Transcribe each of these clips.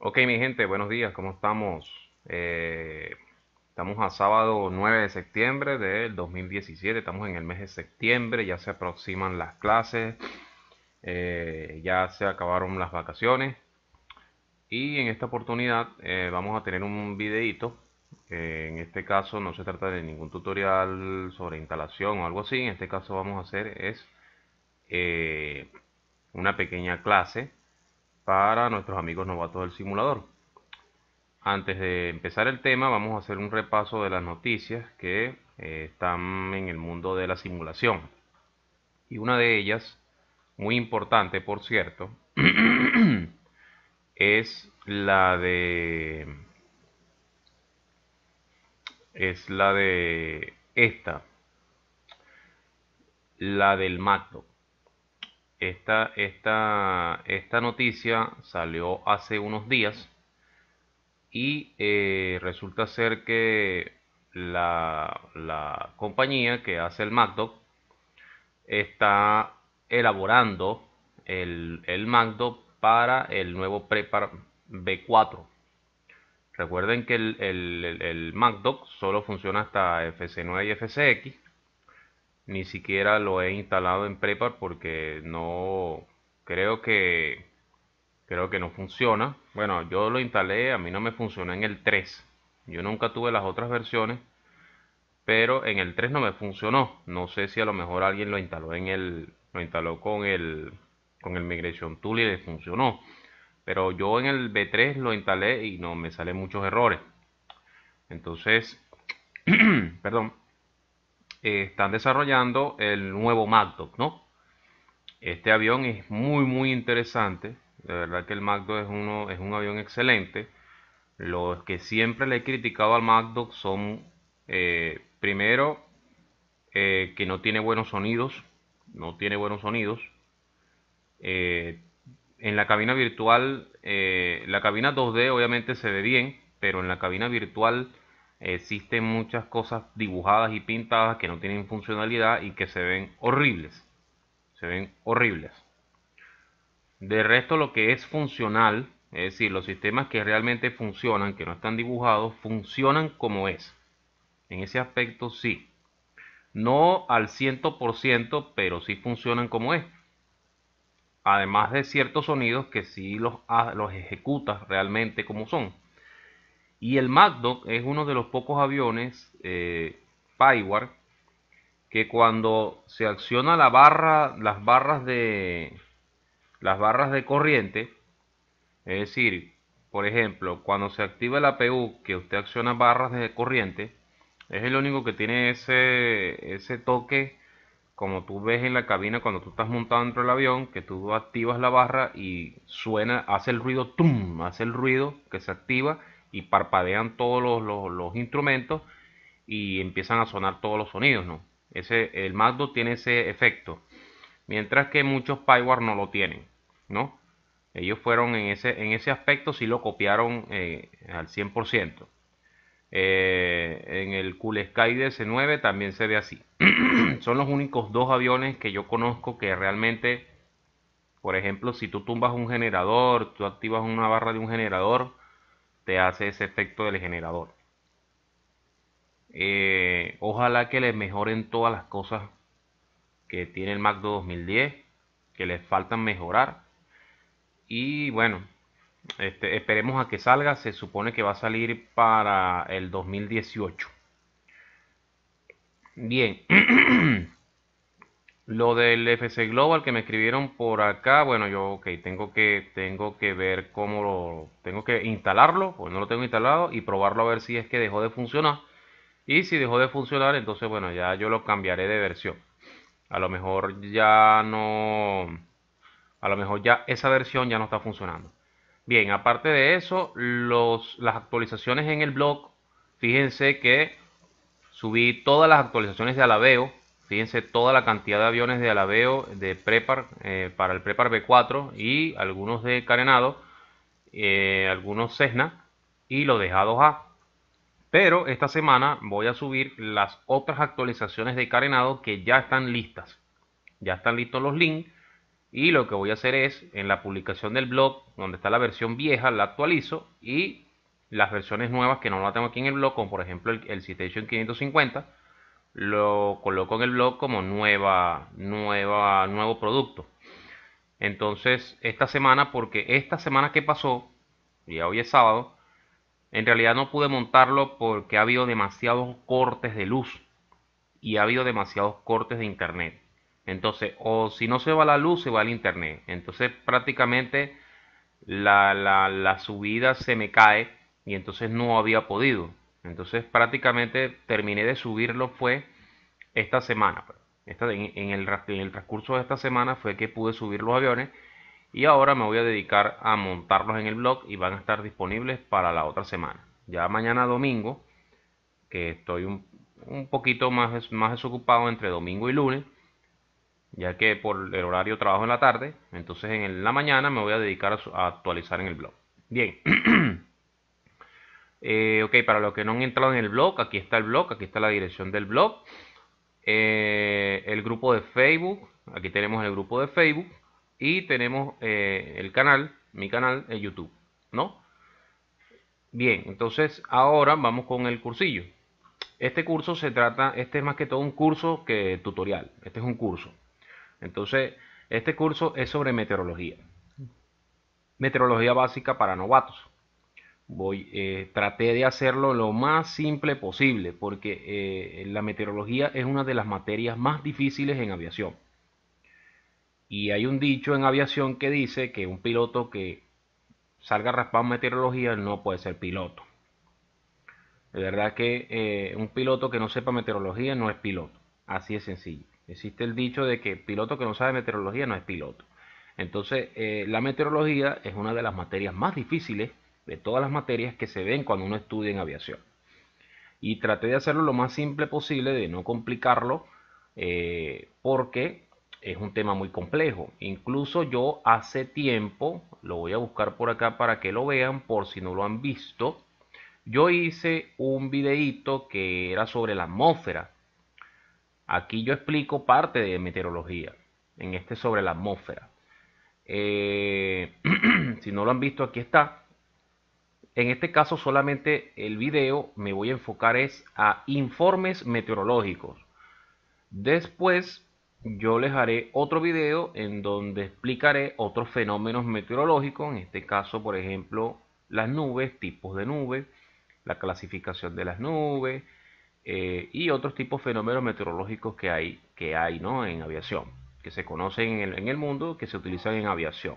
Ok, mi gente, buenos días, ¿cómo estamos? Estamos a sábado 9 de septiembre del 2017, estamos en el mes de septiembre, ya se aproximan las clases, ya se acabaron las vacaciones y en esta oportunidad vamos a tener un videíto. En este caso no se trata de ningún tutorial sobre instalación o algo así, en este caso vamos a hacer es eh, una pequeña clase para nuestros amigos novatos del simulador. Antes de empezar el tema, vamos a hacer un repaso de las noticias que están en el mundo de la simulación. Y una de ellas, muy importante por cierto, es la de la del MacBook. Esta noticia salió hace unos días y resulta ser que la compañía que hace el MacDoc está elaborando el MacDoc para el nuevo Prepar V4. Recuerden que el MacDoc solo funciona hasta FC9 y FCX. Ni siquiera lo he instalado en Prepar porque no creo que creo que no funciona. Bueno, yo lo instalé, a mí no me funcionó en el 3. Yo nunca tuve las otras versiones, pero en el 3 no me funcionó. No sé si a lo mejor alguien lo instaló con el Migration Tool y le funcionó. Pero yo en el V3 lo instalé y no me salen muchos errores. Entonces, perdón, están desarrollando el nuevo MacDoc, ¿no? Este avión es muy interesante. De verdad que el MacDoc es un avión excelente. Los que siempre le he criticado al MacDoc son, primero, que no tiene buenos sonidos. No tiene buenos sonidos. Eh, en la cabina virtual, la cabina 2D obviamente se ve bien, pero en la cabina virtual existen muchas cosas dibujadas y pintadas que no tienen funcionalidad y que se ven horribles. Se ven horribles. De resto, lo que es funcional, es decir, los sistemas que realmente funcionan, que no están dibujados, funcionan como es. En ese aspecto sí. No al 100%, pero sí funcionan como es. Además de ciertos sonidos que sí los ejecuta realmente como son. Y el MacDoc es uno de los pocos aviones Spyware que cuando se acciona las barras de corriente, es decir, por ejemplo, cuando se activa el APU que usted acciona barras de corriente, es el único que tiene ese toque, como tú ves en la cabina cuando tú estás montado dentro del avión, que tú activas la barra y suena, hace el ruido, ¡tum! Hace el ruido que se activa y parpadean todos los instrumentos y empiezan a sonar todos los sonidos, ¿no? El Magdo tiene ese efecto, mientras que muchos Pyware no lo tienen, ¿no? Ellos fueron en ese aspecto, sí lo copiaron al 100%. En el Cool Sky DS9 también se ve así. Son los únicos dos aviones que yo conozco que realmente, por ejemplo, si tú tumbas un generador, tú activas una barra de un generador, te hace ese efecto del generador. Ojalá que les mejoren todas las cosas que tiene el Mac 2010, que les faltan mejorar. Y bueno, esperemos a que salga. Se supone que va a salir para el 2018. Bien, lo del FC Global que me escribieron por acá, bueno, yo ok, tengo que ver cómo tengo que instalarlo, pues no lo tengo instalado y probarlo a ver si es que dejó de funcionar. Y si dejó de funcionar, entonces bueno, ya yo lo cambiaré de versión. A lo mejor ya no, a lo mejor ya esa versión ya no está funcionando. Bien, aparte de eso, las actualizaciones en el blog, fíjense que subí todas las actualizaciones de Alabeo. Fíjense toda la cantidad de aviones de Alabeo de Prepar para el Prepar B4 y algunos de carenado, algunos Cessna y los de A2A. Pero esta semana voy a subir las otras actualizaciones de carenado que ya están listas. Ya están listos los links Y lo que voy a hacer es, en la publicación del blog, donde está la versión vieja, la actualizo, y las versiones nuevas que no la tengo aquí en el blog, como por ejemplo el Citation 550, lo coloco en el blog como nuevo producto. Entonces, esta semana, porque esta semana que pasó, ya hoy es sábado, en realidad no pude montarlo porque ha habido demasiados cortes de luz y ha habido demasiados cortes de internet. Entonces, o si no se va la luz, se va el internet. Entonces, prácticamente la subida se me cae y entonces no había podido. Entonces, prácticamente terminé de subirlo fue esta semana. En el transcurso de esta semana fue que pude subir los aviones y ahora me voy a dedicar a montarlos en el blog y van a estar disponibles para la otra semana. Ya mañana domingo, que estoy un poquito más desocupado entre domingo y lunes, ya que por el horario trabajo en la tarde, entonces en la mañana me voy a dedicar a actualizar en el blog. Bien, ok, para los que no han entrado en el blog, aquí está el blog, aquí está la dirección del blog. El grupo de Facebook, aquí tenemos el grupo de Facebook y tenemos el canal, mi canal en YouTube, ¿no? Bien, entonces ahora vamos con el cursillo. Este curso se trata, este es más que todo un curso que tutorial, este es un curso. Entonces, este curso es sobre meteorología. Meteorología básica para novatos. Traté de hacerlo lo más simple posible porque la meteorología es una de las materias más difíciles en aviación. Y hay un dicho en aviación que dice que un piloto que salga raspado en meteorología no puede ser piloto. De verdad que un piloto que no sepa meteorología no es piloto. Así es sencillo. Existe el dicho de que piloto que no sabe meteorología no es piloto. Entonces, la meteorología es una de las materias más difíciles de todas las materias que se ven cuando uno estudia en aviación. Y traté de hacerlo lo más simple posible, de no complicarlo, porque es un tema muy complejo. Incluso yo hace tiempo, lo voy a buscar por acá para que lo vean, por si no lo han visto, yo hice un videíto que era sobre la atmósfera. Aquí yo explico parte de meteorología, en este sobre la atmósfera. Eh, si no lo han visto, aquí está. En este caso solamente el video me voy a enfocar es a informes meteorológicos. Después yo les haré otro video en donde explicaré otros fenómenos meteorológicos, en este caso por ejemplo las nubes, tipos de nubes, la clasificación de las nubes y otros tipos de fenómenos meteorológicos que hay, ¿no? En aviación, que se conocen en el mundo, que se utilizan en aviación.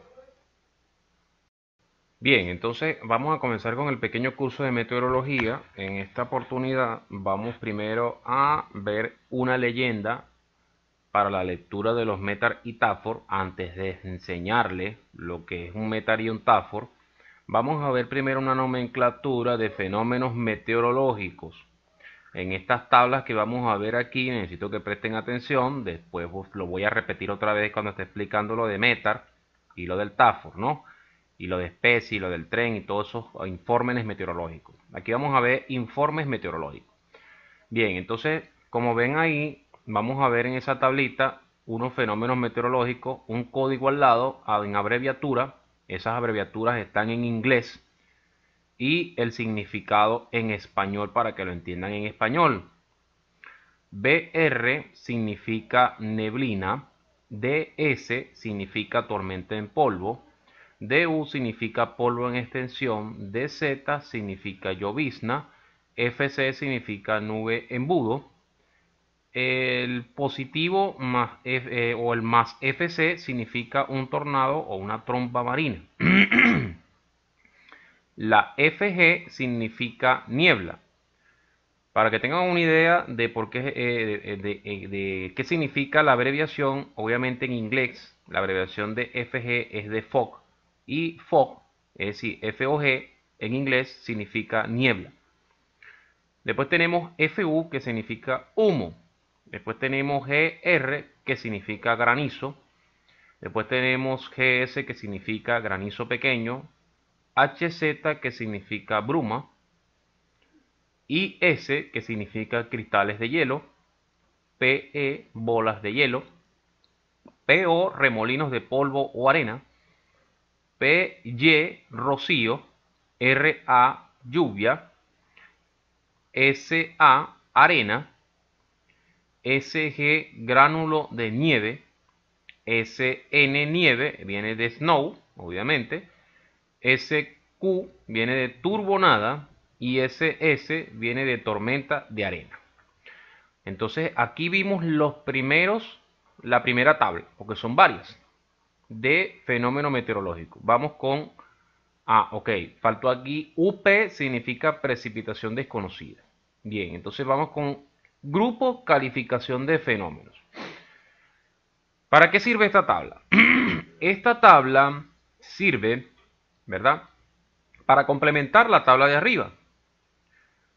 Bien, entonces vamos a comenzar con el pequeño curso de meteorología. En esta oportunidad vamos primero a ver una leyenda para la lectura de los METAR y TAFOR. Antes de enseñarles lo que es un METAR y un TAFOR, vamos a ver primero una nomenclatura de fenómenos meteorológicos. En estas tablas que vamos a ver aquí, necesito que presten atención. Después lo voy a repetir otra vez cuando esté explicando lo de METAR y lo del TAFOR, ¿no? Y lo de SPECI, y lo del tren y todos esos informes meteorológicos. Aquí vamos a ver informes meteorológicos. Bien, entonces, como ven ahí, vamos a ver en esa tablita unos fenómenos meteorológicos, un código al lado en abreviatura. Esas abreviaturas están en inglés y el significado en español para que lo entiendan en español. BR significa neblina, DS significa tormenta en polvo, DU significa polvo en extensión, DZ significa llovizna, FC significa nube embudo, el positivo más o el más FC significa un tornado o una tromba marina. La FG significa niebla. Para que tengan una idea de por qué, de qué significa la abreviación, obviamente en inglés la abreviación de FG es de fog y fog, es decir, FOG en inglés significa niebla. Después tenemos FU que significa humo. Después tenemos GR que significa granizo. Después tenemos GS que significa granizo pequeño. HZ que significa bruma. IS que significa cristales de hielo. PE bolas de hielo. PO, remolinos de polvo o arena. PY, rocío. RA, lluvia. SA, arena. SG, gránulo de nieve. SN, nieve, viene de snow, obviamente. SQ viene de turbonada y SS viene de tormenta de arena. Entonces aquí vimos la primera tabla, porque son varias, de fenómeno meteorológico. Vamos con, ok, faltó aquí UP, significa precipitación desconocida. Bien, entonces vamos con grupo calificación de fenómenos. ¿Para qué sirve esta tabla? Esta tabla sirve, ¿verdad?, para complementar la tabla de arriba.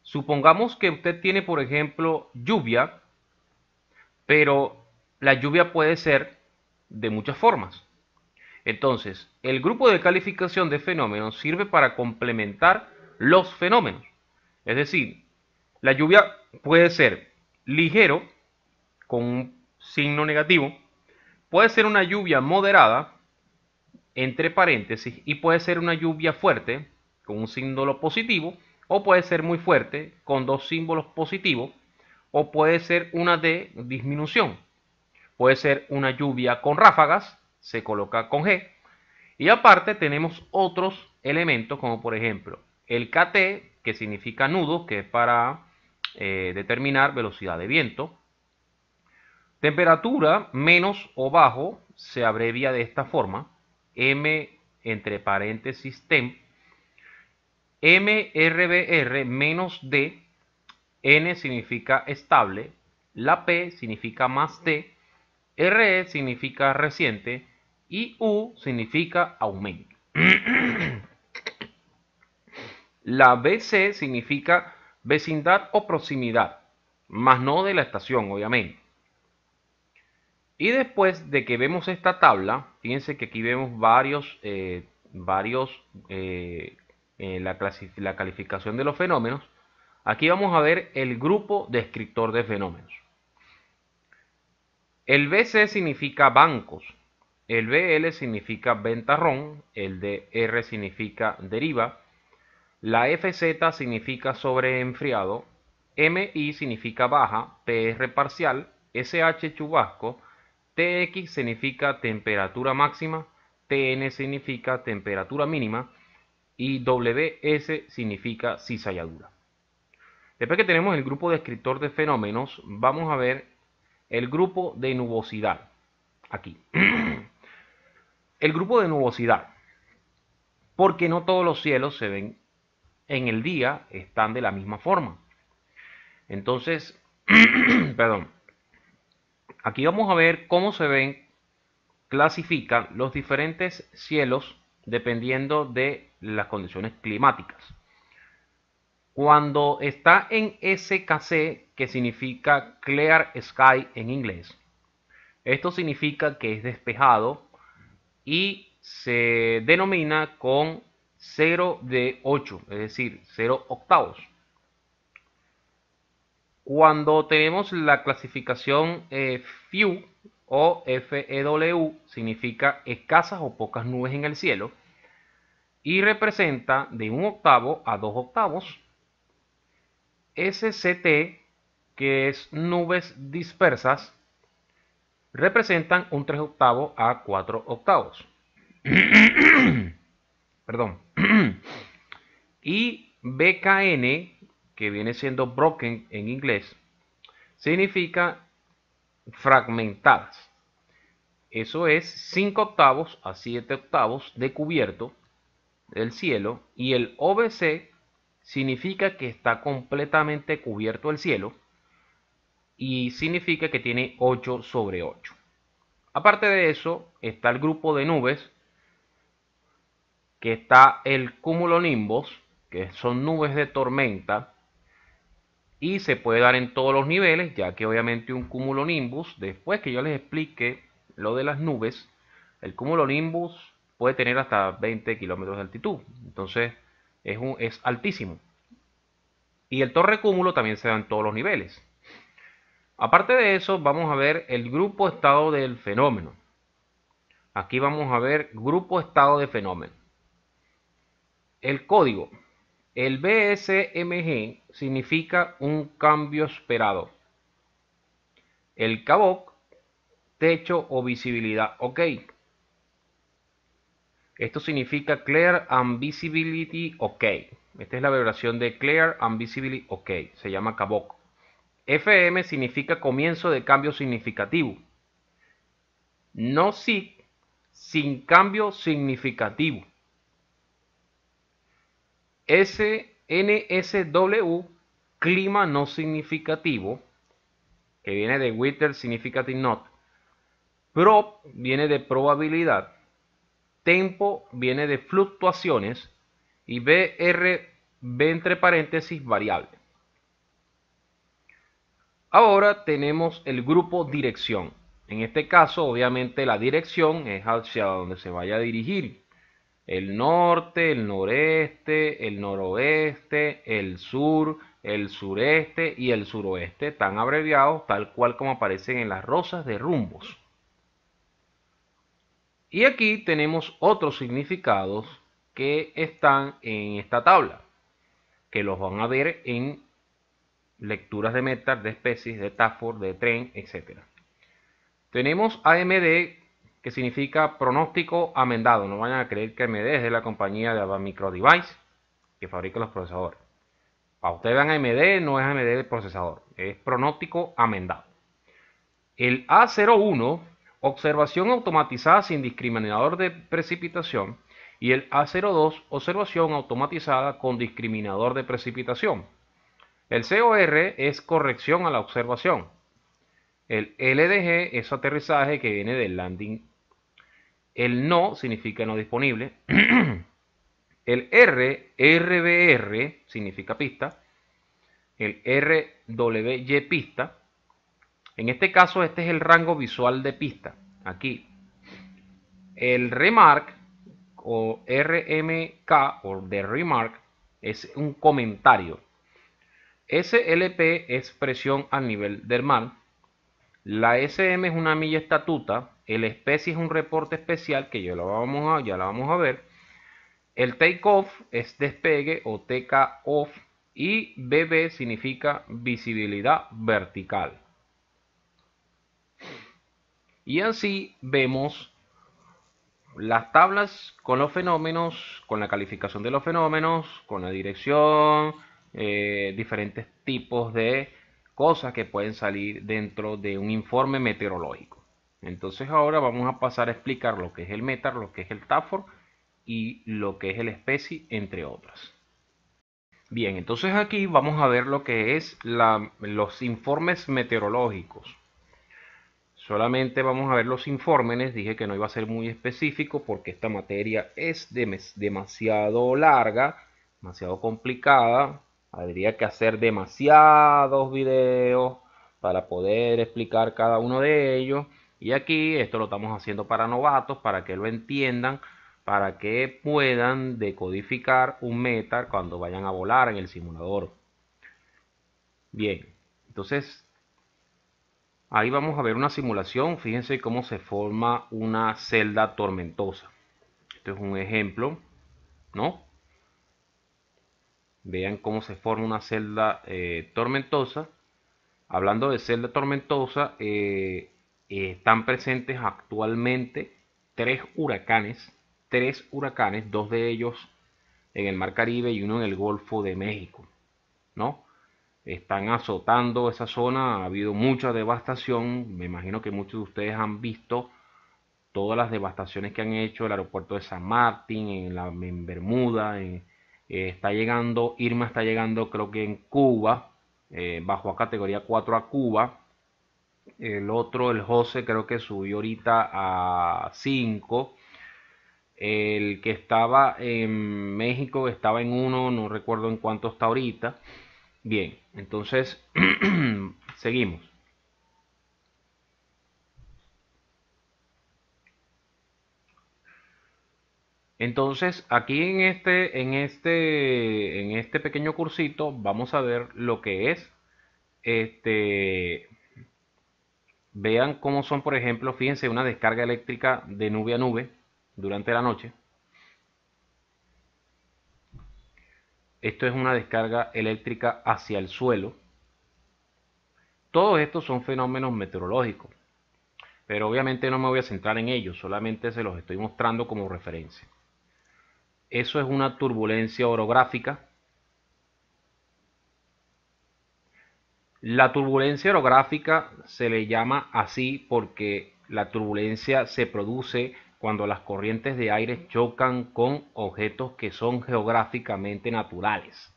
Supongamos que usted tiene, por ejemplo, lluvia, pero la lluvia puede ser de muchas formas. Entonces, el grupo de calificación de fenómenos sirve para complementar los fenómenos. Es decir, la lluvia puede ser ligero, con un signo negativo, puede ser una lluvia moderada, entre paréntesis, y puede ser una lluvia fuerte, con un símbolo positivo, o puede ser muy fuerte, con dos símbolos positivos, o puede ser una de disminución. Puede ser una lluvia con ráfagas, se coloca con G. Y aparte tenemos otros elementos, como por ejemplo el KT, que significa nudo, que es para determinar velocidad de viento. Temperatura menos o bajo se abrevia de esta forma: M entre paréntesis temp. MRBR menos D. N significa estable. La P significa más D. RE significa reciente. Y U significa aumento. La BC significa vecindad o proximidad, más no de la estación, obviamente. Y después de que vemos esta tabla, fíjense que aquí vemos la calificación de los fenómenos. Aquí vamos a ver el grupo descriptor de fenómenos. El BC significa bancos, el BL significa ventarrón, el DR significa deriva, la FZ significa sobreenfriado, MI significa baja, PR parcial, SH chubasco, TX significa temperatura máxima, TN significa temperatura mínima y WS significa cizalladura. Después que tenemos el grupo descriptor de fenómenos, vamos a ver el grupo de nubosidad. Aquí. El grupo de nubosidad. Porque no todos los cielos se ven en el día, están de la misma forma. Entonces, perdón. Aquí vamos a ver cómo se ven, clasifican los diferentes cielos dependiendo de las condiciones climáticas. Cuando está en SKC, que significa Clear Sky en inglés, esto significa que es despejado y se denomina con 0 de 8, es decir, 0 octavos. Cuando tenemos la clasificación FEW o FEW, significa escasas o pocas nubes en el cielo y representa de 1 octavo a 2 octavos. SCT, que es nubes dispersas, representan un 3 octavos a 4 octavos. Perdón. Y BKN, que viene siendo broken en inglés, significa fragmentadas. Eso es 5 octavos a 7 octavos de cubierto del cielo. Y el OBC significa que está completamente cubierto el cielo y significa que tiene 8 sobre 8. Aparte de eso, está el grupo de nubes, que está el cumulonimbus, que son nubes de tormenta, y se puede dar en todos los niveles, ya que obviamente un cumulonimbus, después que yo les explique lo de las nubes, el cumulonimbus puede tener hasta 20 kilómetros de altitud, entonces es altísimo. Y el torrecúmulo también se da en todos los niveles. Aparte de eso, vamos a ver el grupo estado del fenómeno. Aquí vamos a ver grupo estado de fenómeno. El código. El BSMG significa un cambio esperado. El CABOK, techo o visibilidad OK. Esto significa Clear and Visibility OK. Esta es la abreviación de Clear and Visibility OK. Se llama CABOK. FM significa comienzo de cambio significativo. No SIG, sin cambio significativo. NSW, clima no significativo, que viene de Weather Significant Not. Prob viene de probabilidad. Tempo viene de fluctuaciones. Y BR, B entre paréntesis, variable. Ahora tenemos el grupo dirección. En este caso, obviamente, la dirección es hacia donde se vaya a dirigir. El norte, el noreste, el noroeste, el sur, el sureste y el suroeste, tan abreviados tal cual como aparecen en las rosas de rumbos. Y aquí tenemos otros significados que están en esta tabla, que los van a ver en lecturas de Metar, de especies, de Tafford, de tren, etc. Tenemos AMD, que significa pronóstico amendado. No vayan a creer que AMD es de la compañía de Advanced Micro Device, que fabrica los procesadores. Para ustedes vean AMD, no es AMD el procesador, es pronóstico amendado. El A01, observación automatizada sin discriminador de precipitación. Y el A02, observación automatizada con discriminador de precipitación. El COR es corrección a la observación. El LDG es aterrizaje, que viene del landing. El no significa no disponible. El RBR significa pista. El RWY pista. En este caso, este es el rango visual de pista. Aquí. El remark o RMK o de remark es un comentario. SLP es presión al nivel del mar. La SM es una milla estatuta. El especie es un reporte especial que ya la vamos a ver. El takeoff es despegue o take off. Y BB significa visibilidad vertical. Y así vemos las tablas con los fenómenos, con la calificación de los fenómenos, con la dirección, diferentes tipos de cosas que pueden salir dentro de un informe meteorológico. Entonces ahora vamos a pasar a explicar lo que es el METAR, lo que es el TAFOR y lo que es el SPECI, entre otras. Bien, entonces aquí vamos a ver lo que es los informes meteorológicos. Solamente vamos a ver los informes. Dije que no iba a ser muy específico porque esta materia es demasiado larga, demasiado complicada. Habría que hacer demasiados videos para poder explicar cada uno de ellos. Y aquí esto lo estamos haciendo para novatos, para que lo entiendan, para que puedan decodificar un METAR cuando vayan a volar en el simulador. Bien, entonces ahí vamos a ver una simulación. Fíjense cómo se forma una celda tormentosa. Este es un ejemplo, ¿no? Vean cómo se forma una celda tormentosa. Hablando de celda tormentosa, están presentes actualmente tres huracanes, dos de ellos en el Mar Caribe y uno en el Golfo de México, ¿no? Están azotando esa zona, ha habido mucha devastación. Me imagino que muchos de ustedes han visto todas las devastaciones que han hecho el aeropuerto de San Martín, en Bermuda. Está llegando, Irma está llegando creo que en Cuba, bajó a categoría 4 a Cuba. El otro, el José, creo que subió ahorita a 5. El que estaba en México estaba en 1, no recuerdo en cuánto está ahorita. Bien, entonces seguimos. Entonces, aquí en este pequeño cursito vamos a ver lo que es este Vean cómo son, por ejemplo, fíjense, una descarga eléctrica de nube a nube durante la noche. Esto es una descarga eléctrica hacia el suelo. Todos estos son fenómenos meteorológicos, pero obviamente no me voy a centrar en ellos, solamente se los estoy mostrando como referencia. Eso es una turbulencia orográfica. La turbulencia orográfica se le llama así porque la turbulencia se produce cuando las corrientes de aire chocan con objetos que son geográficamente naturales.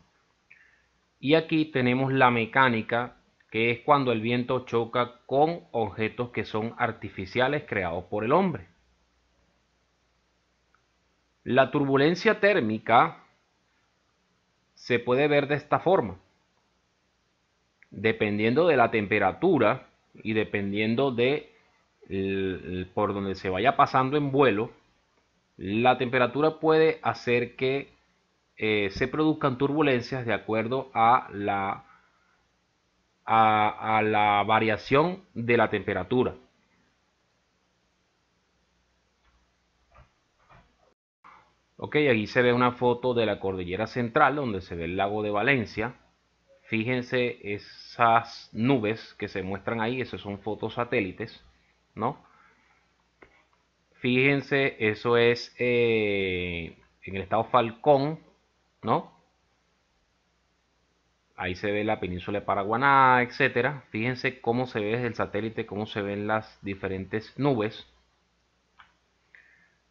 Y aquí tenemos la mecánica, que es cuando el viento choca con objetos que son artificiales creados por el hombre. La turbulencia térmica se puede ver de esta forma. Dependiendo de la temperatura y dependiendo de por donde se vaya pasando en vuelo, la temperatura puede hacer que se produzcan turbulencias de acuerdo a la variación de la temperatura. Ok, aquí se ve una foto de la cordillera central donde se ve el lago de Valencia. Fíjense esas nubes que se muestran ahí, esos son fotos satélites, ¿no? Fíjense, eso es en el estado Falcón, ¿no? Ahí se ve la península de Paraguaná, etcétera. Fíjense cómo se ve desde el satélite, cómo se ven las diferentes nubes.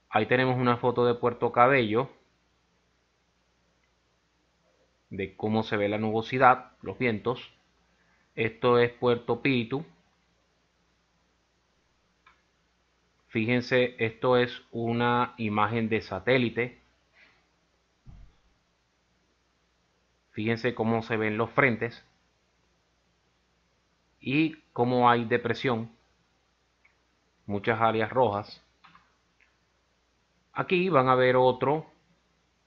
Ahí tenemos una foto de Puerto Cabello, de cómo se ve la nubosidad, los vientos. Esto es Puerto Píritu. Fíjense, esto es una imagen de satélite. Fíjense cómo se ven los frentes y cómo hay depresión, muchas áreas rojas. Aquí van a ver otro,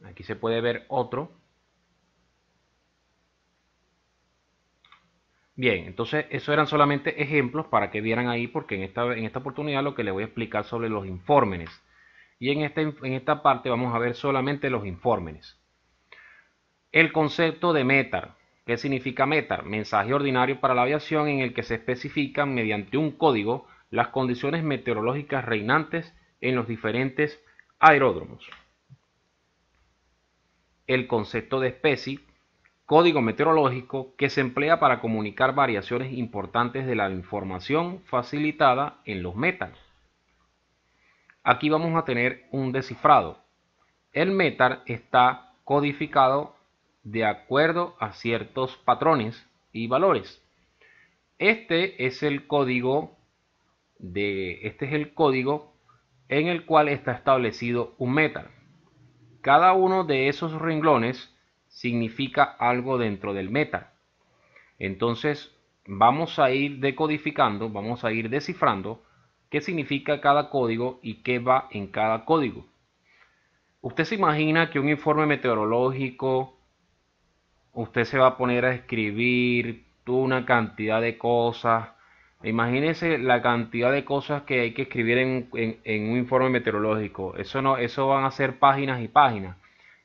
aquí se puede ver otro. Bien, entonces eso eran solamente ejemplos para que vieran ahí, porque en esta oportunidad lo que les voy a explicar sobre los informes. Y en esta parte vamos a ver solamente los informes. El concepto de METAR. ¿Qué significa METAR? Mensaje ordinario para la aviación en el que se especifican mediante un código las condiciones meteorológicas reinantes en los diferentes aeródromos. El concepto de SPECI, código meteorológico que se emplea para comunicar variaciones importantes de la información facilitada en los METAR. Aquí vamos a tener un descifrado. El METAR está codificado de acuerdo a ciertos patrones y valores. Este es el código en el cual está establecido un METAR. Cada uno de esos renglones significa algo dentro del METAR. Entonces vamos a ir decodificando, vamos a ir descifrando qué significa cada código y qué va en cada código. Usted se imagina que un informe meteorológico, usted se va a poner a escribir una cantidad de cosas. Imagínese la cantidad de cosas que hay que escribir en un informe meteorológico. Eso van a ser páginas y páginas.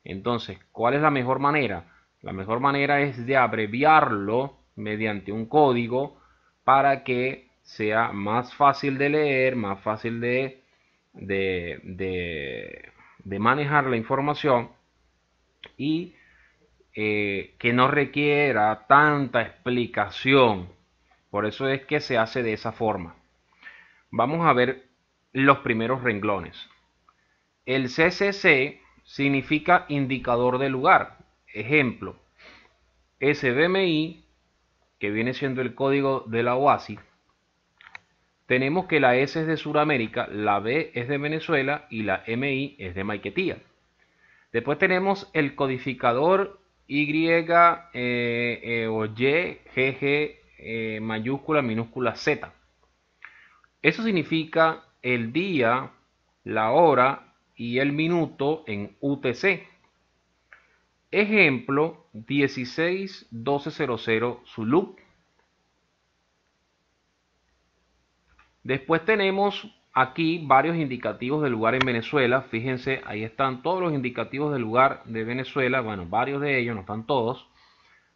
Entonces, ¿cuál es la mejor manera? La mejor manera es de abreviarlo mediante un código para que sea más fácil de leer, más fácil de, de, de manejar la información y que no requiera tanta explicación. Por eso es que se hace de esa forma. Vamos a ver los primeros renglones. El CCC significa indicador de lugar. Ejemplo, SBMI, que viene siendo el código de la OASI. Tenemos que la S es de Sudamérica, la B es de Venezuela y la MI es de Maiquetía. Después tenemos el codificador Y, o Y, GG, mayúscula, minúscula, Z. Eso significa el día, la hora y el minuto en UTC. Ejemplo, 16-1200 Zulu. Después tenemos aquí varios indicativos del lugar en Venezuela. Fíjense, ahí están todos los indicativos del lugar de Venezuela. Bueno, varios de ellos, no están todos.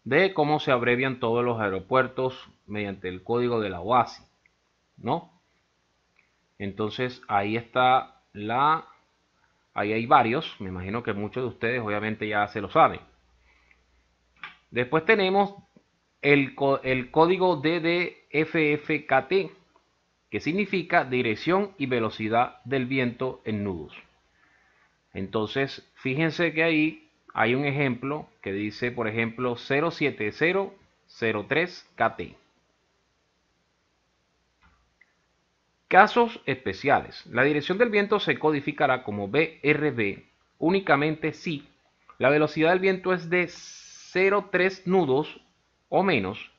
De cómo se abrevian todos los aeropuertos mediante el código de la OASI, ¿no? Entonces ahí está ahí hay varios. Me imagino que muchos de ustedes obviamente ya se lo saben. Después tenemos el código DDFFKT, que significa dirección y velocidad del viento en nudos. Entonces, fíjense que ahí hay un ejemplo que dice, por ejemplo, 07003 KT. Casos especiales. La dirección del viento se codificará como BRB únicamente si la velocidad del viento es de 0,3 nudos o menos,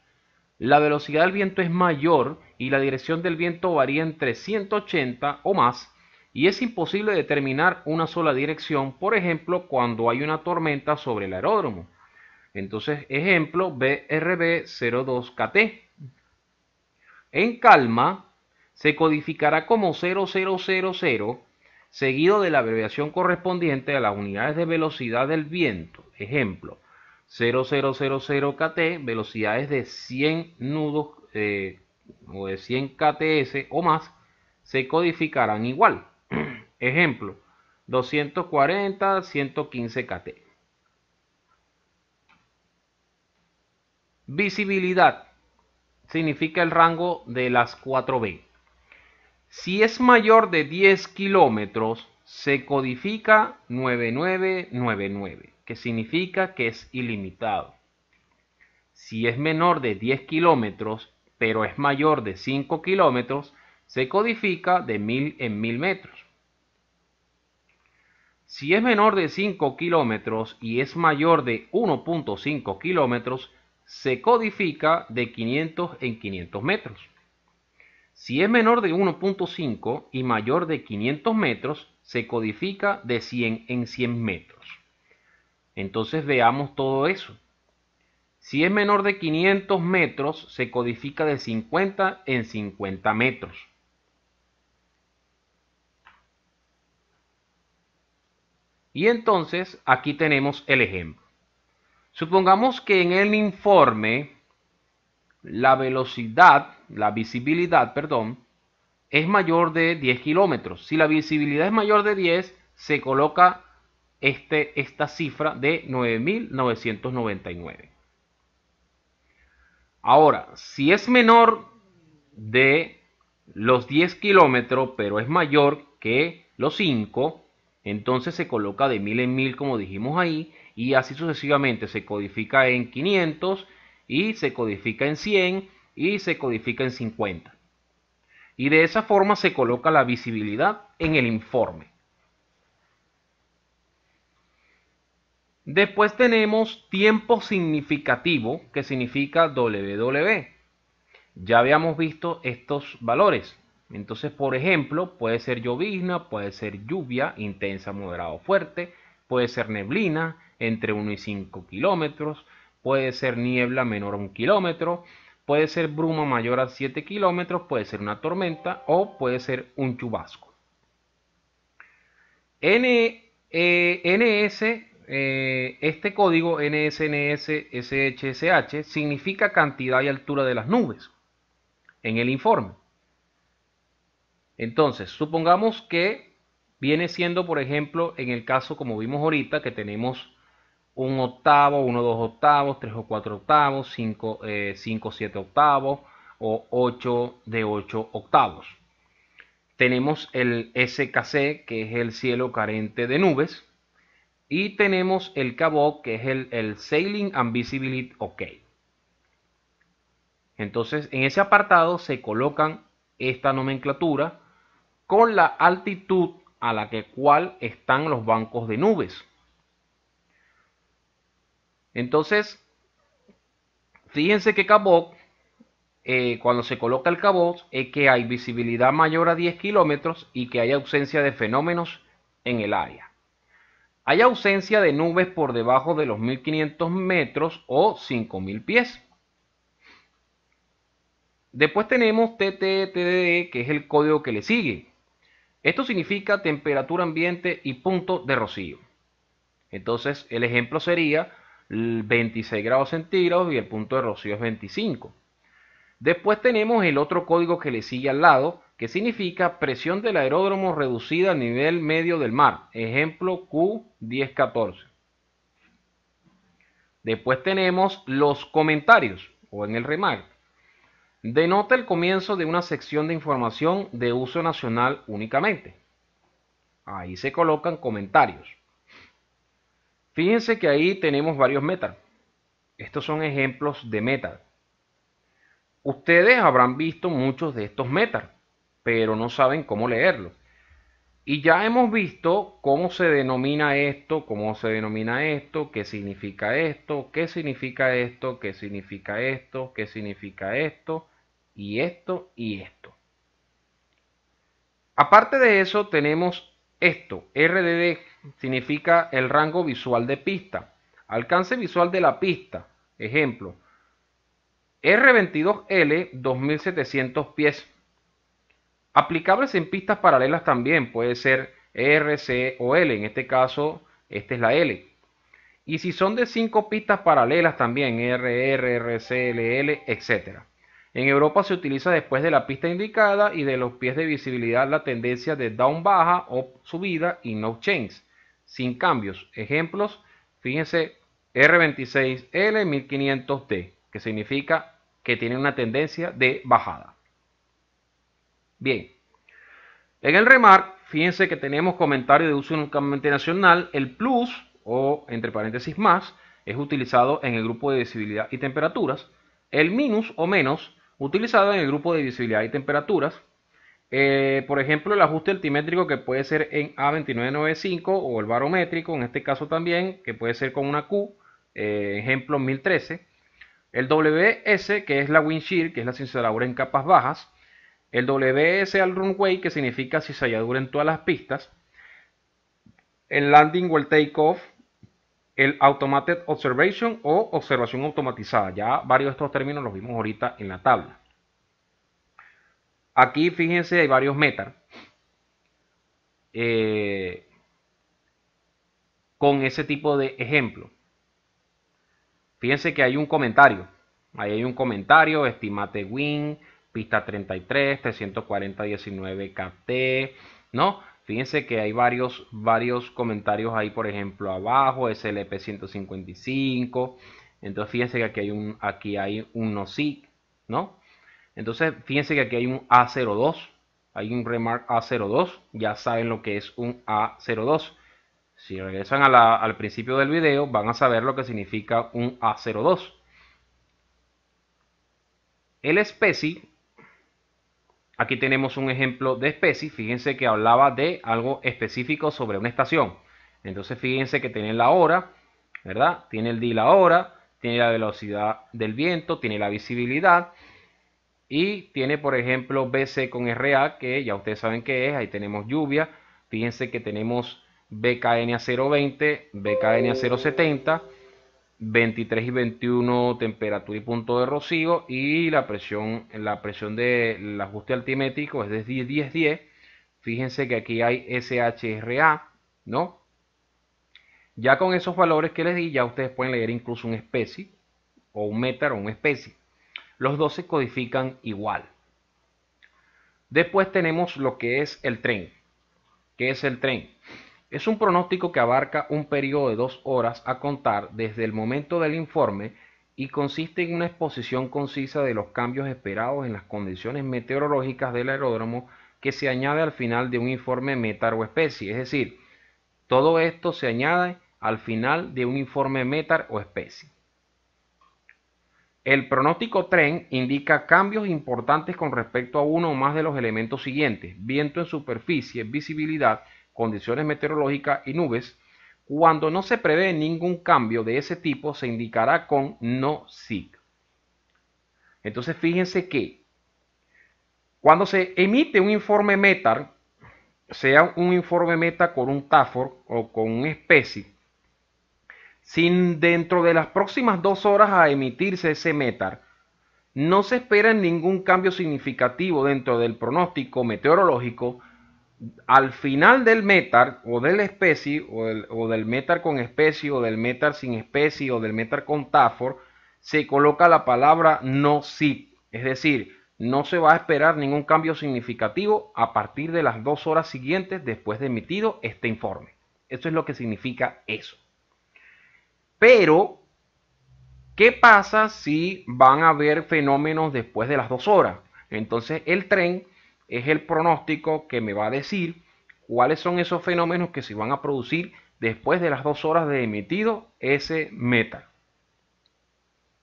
la velocidad del viento es mayor y la dirección del viento varía entre 180 o más, y es imposible determinar una sola dirección, por ejemplo, cuando hay una tormenta sobre el aeródromo. Entonces, ejemplo, BRB 02KT. En calma, se codificará como 0000, seguido de la abreviación correspondiente a las unidades de velocidad del viento. Ejemplo, 0000 KT, velocidades de 100 nudos o de 100 KTS o más, se codificarán igual. Ejemplo, 240, 115 KT. Visibilidad significa el rango de las 4B. Si es mayor de 10 kilómetros, se codifica 9999, que significa que es ilimitado. Si es menor de 10 kilómetros, pero es mayor de 5 kilómetros, se codifica de 1000 en 1000 metros. Si es menor de 5 kilómetros y es mayor de 1.5 kilómetros, se codifica de 500 en 500 metros. Si es menor de 1.5 y mayor de 500 metros, se codifica de 100 en 100 metros. Entonces veamos todo eso. Si es menor de 500 metros, se codifica de 50 en 50 metros. Y entonces aquí tenemos el ejemplo. Supongamos que en el informe la visibilidad, es mayor de 10 kilómetros. Si la visibilidad es mayor de 10, se coloca esta cifra de 9999. Ahora, si es menor de los 10 kilómetros, pero es mayor que los 5, entonces se coloca de 1000 en 1000, como dijimos ahí, y así sucesivamente se codifica en 500, y se codifica en 100, y se codifica en 50. Y de esa forma se coloca la visibilidad en el informe. Después tenemos tiempo significativo, que significa WW. Ya habíamos visto estos valores. Entonces, por ejemplo, puede ser llovizna, puede ser lluvia intensa, moderada o fuerte, puede ser neblina entre 1 y 5 kilómetros, puede ser niebla menor a 1 kilómetro, puede ser bruma mayor a 7 kilómetros, puede ser una tormenta o puede ser un chubasco. Este código NSNS-SHSH significa cantidad y altura de las nubes en el informe. Entonces, supongamos que viene siendo, por ejemplo, en el caso como vimos ahorita, que tenemos un octavo, 1, 2 octavos, 3 o 4 octavos, 5, 7 octavos o 8 de 8 octavos. Tenemos el SKC, que es el cielo carente de nubes, y tenemos el CAVOC, que es el Sailing and Visibility OK. Entonces, en ese apartado se colocan esta nomenclatura con la altitud a la cual están los bancos de nubes. Entonces, fíjense que CAVOC, cuando se coloca el CAVOC, es que hay visibilidad mayor a 10 kilómetros y que hay ausencia de fenómenos en el área. Hay ausencia de nubes por debajo de los 1500 metros o 5000 pies. Después tenemos TTTD, que es el código que le sigue. Esto significa temperatura ambiente y punto de rocío. Entonces el ejemplo sería 26 grados centígrados y el punto de rocío es 25. Después tenemos el otro código que le sigue al lado, que significa presión del aeródromo reducida a nivel medio del mar. Ejemplo Q1014. Después tenemos los comentarios o en el remark. Denota el comienzo de una sección de información de uso nacional únicamente. Ahí se colocan comentarios. Fíjense que ahí tenemos varios metas. Estos son ejemplos de metas. Ustedes habrán visto muchos de estos metas, pero no saben cómo leerlos. Y ya hemos visto cómo se denomina esto, cómo se denomina esto, qué significa esto, qué significa esto, qué significa esto, qué significa esto, y esto y esto. Aparte de eso tenemos esto, RDD significa el rango visual de pista, alcance visual de la pista, ejemplo, R22L 2700 pies. Aplicables en pistas paralelas también, puede ser R, C o L, en este caso, esta es la L. Y si son de 5 pistas paralelas también, R, R, R, C, L, L, etc. En Europa se utiliza después de la pista indicada y de los pies de visibilidad la tendencia de down baja o subida y no change, sin cambios. Ejemplos, fíjense, R26L 1500D, que significa que tiene una tendencia de bajada. Bien, en el remark, fíjense que tenemos comentario de uso únicamente nacional. El plus, o entre paréntesis más, es utilizado en el grupo de visibilidad y temperaturas. El minus o menos, utilizado en el grupo de visibilidad y temperaturas. Por ejemplo, el ajuste altimétrico que puede ser en A2995 o el barométrico, en este caso también, que puede ser con una Q, ejemplo 1013. El WS, que es la wind shear, que es la cinceladura en capas bajas. El WS al runway, que significa cizalladura en todas las pistas. El landing o el takeoff. El automated observation o observación automatizada. Ya varios de estos términos los vimos ahorita en la tabla. Aquí fíjense, hay varios metas. Con ese tipo de ejemplo. Fíjense que hay un comentario. Ahí hay un comentario, estimate win, pista 33, 340, 19 KT, ¿no? Fíjense que hay varios comentarios ahí, por ejemplo, abajo, SLP 155. Entonces, fíjense que aquí hay un NOSIC, ¿no? Entonces, fíjense que aquí hay un A02, hay un remark A02, ya saben lo que es un A02. Si regresan al principio del video, van a saber lo que significa un A02. El SPECI, aquí tenemos un ejemplo de SPECI, fíjense que hablaba de algo específico sobre una estación. Entonces fíjense que tiene la hora, ¿verdad? Tiene el día y la hora, tiene la velocidad del viento, tiene la visibilidad y tiene, por ejemplo, BC con RA, que ya ustedes saben qué es. Ahí tenemos lluvia, fíjense que tenemos BKN a 0.20, BKN a 0.70, 23 y 21 temperatura y punto de rocío, y la presión del ajuste altimétrico es de 10-10-10. Fíjense que aquí hay SHRA, ¿no? Ya con esos valores que les di, ya ustedes pueden leer incluso un especie o un metar o un especie. Los dos se codifican igual. Después tenemos lo que es el tren. ¿Qué es el tren? Es un pronóstico que abarca un periodo de 2 horas a contar desde el momento del informe y consiste en una exposición concisa de los cambios esperados en las condiciones meteorológicas del aeródromo que se añade al final de un informe metar o especie. Es decir, todo esto se añade al final de un informe metar o especie. El pronóstico tren indica cambios importantes con respecto a uno o más de los elementos siguientes: viento en superficie, visibilidad, condiciones meteorológicas y nubes. Cuando no se prevé ningún cambio de ese tipo, se indicará con no SIG. Entonces fíjense que cuando se emite un informe METAR, sea un informe META con un TAFOR o con un SPECI, sin dentro de las próximas 2 horas a emitirse ese METAR, no se espera ningún cambio significativo dentro del pronóstico meteorológico, al final del METAR o del especie o del METAR con especie o del METAR sin especie o del METAR con TAFOR se coloca la palabra no SIP, es decir, no se va a esperar ningún cambio significativo a partir de las 2 horas siguientes después de emitido este informe. Eso es lo que significa eso. Pero, ¿qué pasa si van a haber fenómenos después de las 2 horas? Entonces el tren es el pronóstico que me va a decir cuáles son esos fenómenos que se van a producir después de las 2 horas de emitido ese METAR.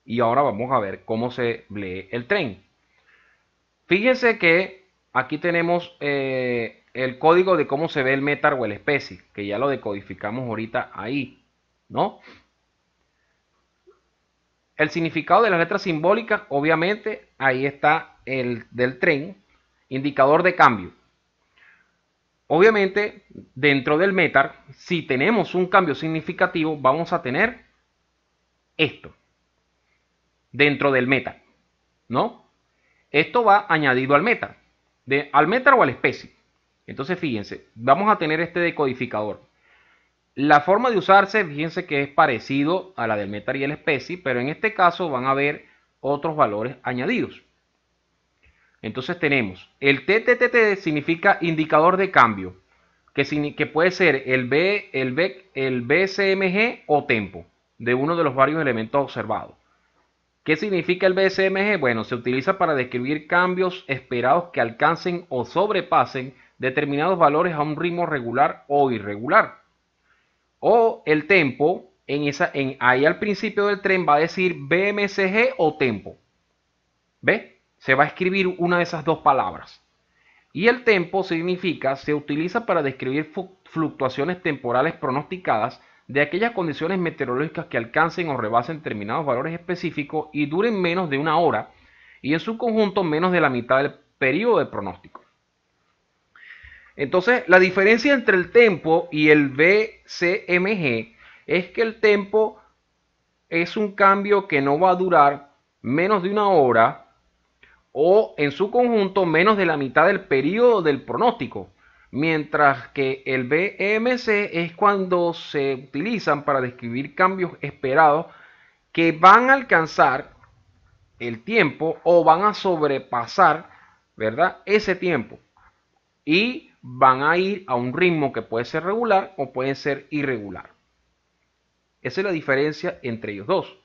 Y ahora vamos a ver cómo se lee el tren. Fíjense que aquí tenemos el código de cómo se ve el METAR o el especie, que ya lo decodificamos ahorita ahí, ¿no? El significado de las letras simbólicas, obviamente, ahí está el del tren, indicador de cambio. Obviamente, dentro del METAR, si tenemos un cambio significativo, vamos a tener esto, dentro del METAR, ¿no? Esto va añadido al METAR, al METAR o a la especie. Entonces, fíjense, vamos a tener este decodificador. La forma de usarse, fíjense que es parecido a la del METAR y el especie, pero en este caso van a haber otros valores añadidos. Entonces tenemos el TTTT significa indicador de cambio, que puede ser el BCMG o tempo de uno de los varios elementos observados. ¿Qué significa el BCMG? Bueno, se utiliza para describir cambios esperados que alcancen o sobrepasen determinados valores a un ritmo regular o irregular. O el tempo, ahí al principio del tren va a decir BMCG o tempo. ¿Ve? Se va a escribir una de esas dos palabras. Y el tempo significa, se utiliza para describir fluctuaciones temporales pronosticadas de aquellas condiciones meteorológicas que alcancen o rebasen determinados valores específicos y duren menos de una hora y en su conjunto menos de la mitad del periodo de pronóstico. Entonces, la diferencia entre el tempo y el BCMG es que el tempo es un cambio que no va a durar menos de una hora o en su conjunto menos de la mitad del periodo del pronóstico, mientras que el BMC es cuando se utilizan para describir cambios esperados que van a alcanzar el tiempo o van a sobrepasar, ¿verdad? Ese tiempo y van a ir a un ritmo que puede ser regular o puede ser irregular. Esa es la diferencia entre ellos dos.